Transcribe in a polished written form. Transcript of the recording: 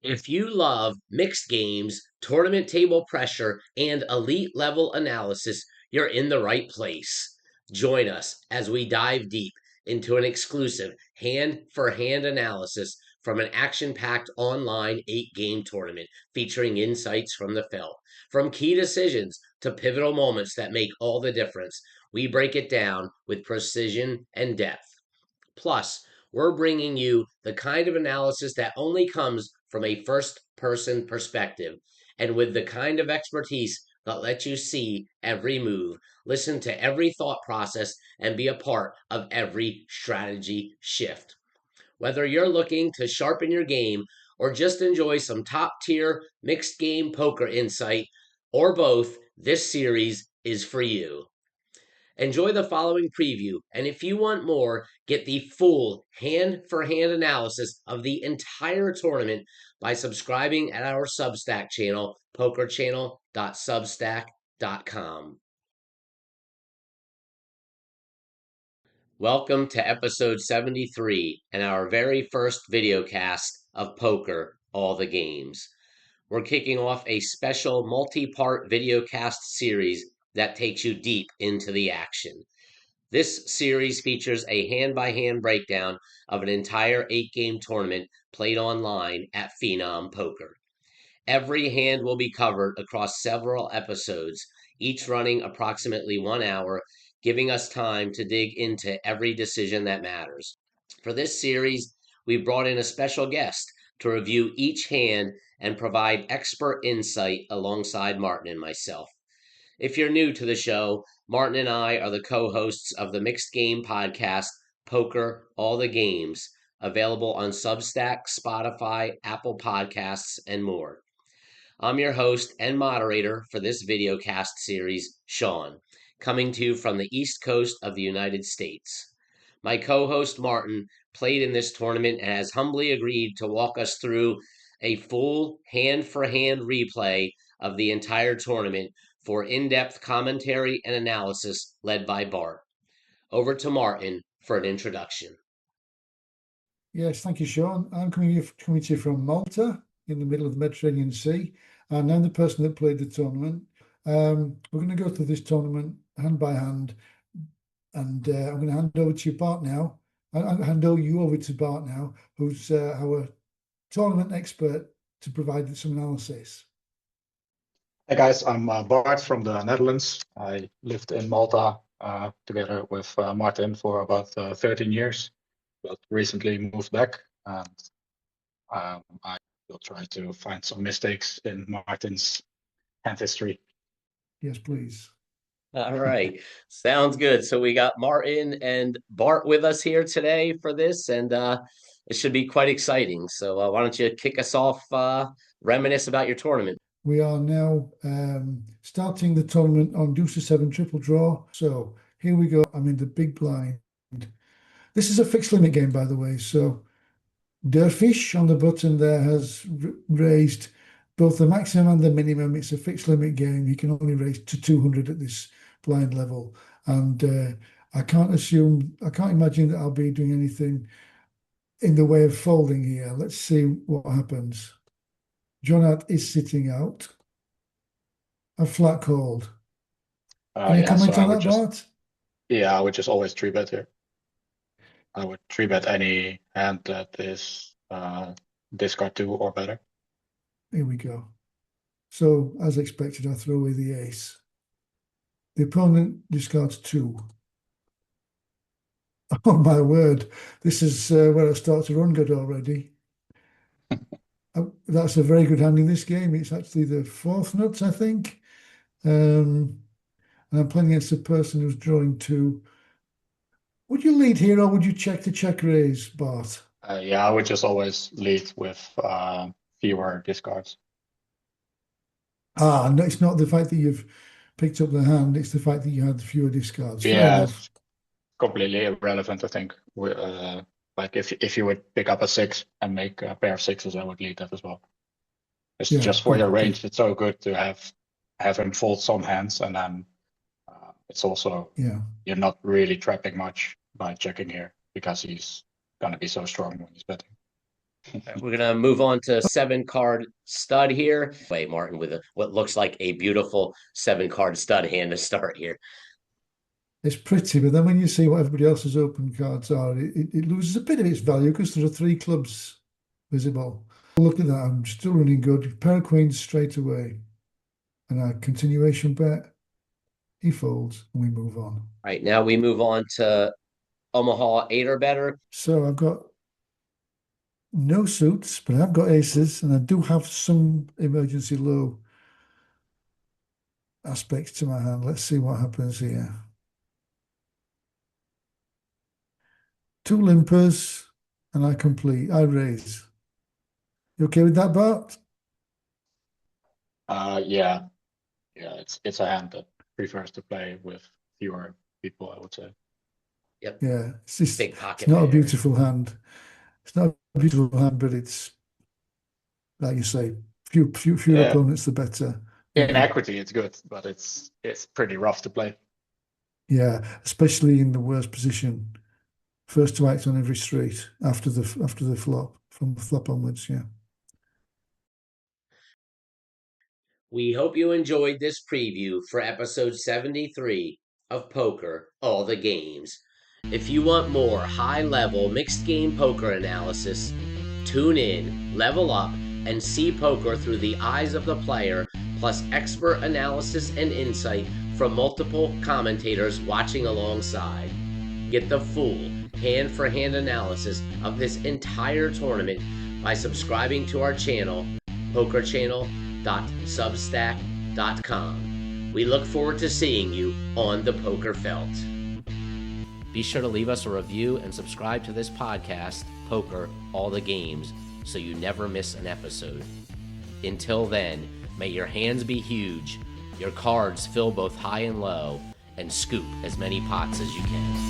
If you love mixed games, tournament table pressure, and elite level analysis, you're in the right place. Join us as we dive deep into an exclusive hand for hand analysis from an action packed online 8 game tournament featuring insights from the film. From key decisions to pivotal moments that make all the difference, we break it down with precision and depth. Plus, we're bringing you the kind of analysis that only comes from a first person perspective and with the kind of expertise that lets you see every move, listen to every thought process, and be a part of every strategy shift. Whether you're looking to sharpen your game or just enjoy some top tier mixed game poker insight, or both, this series is for you. Enjoy the following preview, and if you want more, get the full hand for hand analysis of the entire tournament by subscribing at our Substack channel, pokerchannel.substack.com. Welcome to episode 73 and our very first videocast of Poker All the Games. We're kicking off a special multi-part videocast series that takes you deep into the action. This series features a hand-by-hand breakdown of an entire 8 game tournament played online at Phenom Poker. Every hand will be covered across several episodes, each running approximately 1 hour, giving us time to dig into every decision that matters. For this series, we brought in a special guest to review each hand and provide expert insight alongside Martin and myself. If you're new to the show, Martin and I are the co hosts of the mixed game podcast, Poker All the Games, available on Substack, Spotify, Apple Podcasts, and more. I'm your host and moderator for this videocast series, Sean, coming to you from the East Coast of the United States. My co host, Martin, played in this tournament and has humbly agreed to walk us through a full hand for hand replay of the entire tournament for in-depth commentary and analysis led by Bart. Over to Martin for an introduction. Yes, thank you, Sean. I'm coming to you from Malta in the middle of the Mediterranean Sea, and I'm the person that played the tournament. We're going to go through this tournament hand by hand, and I'm going to hand over to you, Bart, now. I'll hand you over to Bart now, who's our tournament expert, to provide some analysis. Hey guys, I'm Bart from the Netherlands. I lived in Malta together with Martin for about 13 years, but recently moved back, and I will try to find some mistakes in Martin's hand history. Yes, please. All right. Sounds good. So we got Martin and Bart with us here today for this, and it should be quite exciting. So why don't you kick us off, reminisce about your tournament? We are now starting the tournament on deuce to 7 triple draw. So here we go. I'm in the big blind. This is a fixed limit game, by the way. So Derfish on the button there has raised both the maximum and the minimum. It's a fixed limit game. You can only raise to 200 at this blind level. And I can't imagine that I'll be doing anything in the way of folding here. Let's see what happens. Jonat is sitting out. A flat called. Any comment on that, Bart? Yeah, I would just always 3-bet here. I would 3-bet any hand that is discard 2 or better. Here we go. So, as expected, I throw away the ace. The opponent discards 2. Oh my word, this is where I start to run good already. That's a very good hand in this game. It's actually the 4th nut, I think. And I'm playing against a person who's drawing 2. Would you lead here or would you check the check raise, Bart? Yeah, I would just always lead with fewer discards. No, it's not the fact that you've picked up the hand, it's the fact that you had fewer discards. Yeah, it's completely irrelevant, I think. Like if you would pick up a 6 and make a pair of 6s, I would lead that as well. It's just for your range. It's so good to have him fold some hands, and then it's also you're not really trapping much by checking here because he's gonna be so strong when he's betting. We're gonna move on to 7-card stud here. Wait, Martin, with what looks like a beautiful 7-card stud hand to start here. It's pretty, but then when you see what everybody else's open cards are, it loses a bit of its value because there are 3 clubs visible. Look at that, I'm still running good. Pair of queens straight away. And a continuation bet. He folds and we move on. Right, now we move on to Omaha 8 or better. So I've got no suits, but I've got aces, and I do have some emergency low aspects to my hand. Let's see what happens here. 2 limpers, and I complete. I raise. You okay with that, Bart? Yeah, it's a hand that prefers to play with fewer people, I would say. Yep. Yeah, Big pocket it's not a pair. beautiful hand. It's not a beautiful hand, but it's, like you say, fewer opponents, the better. In equity, it's good, but it's pretty rough to play. Yeah, especially in the worst position. First to act on every street after the flop, from the flop onwards, yeah. We hope you enjoyed this preview for episode 73 of Poker, All the Games. If you want more high-level mixed game poker analysis, tune in, level up, and see poker through the eyes of the player, plus expert analysis and insight from multiple commentators watching alongside. Get the full hand-for-hand analysis of this entire tournament by subscribing to our channel, pokerchannel.substack.com. We look forward to seeing you on the poker felt. Be sure to leave us a review and subscribe to this podcast, Poker, All the Games, so you never miss an episode. Until then, may your hands be huge, your cards fill both high and low, and scoop as many pots as you can.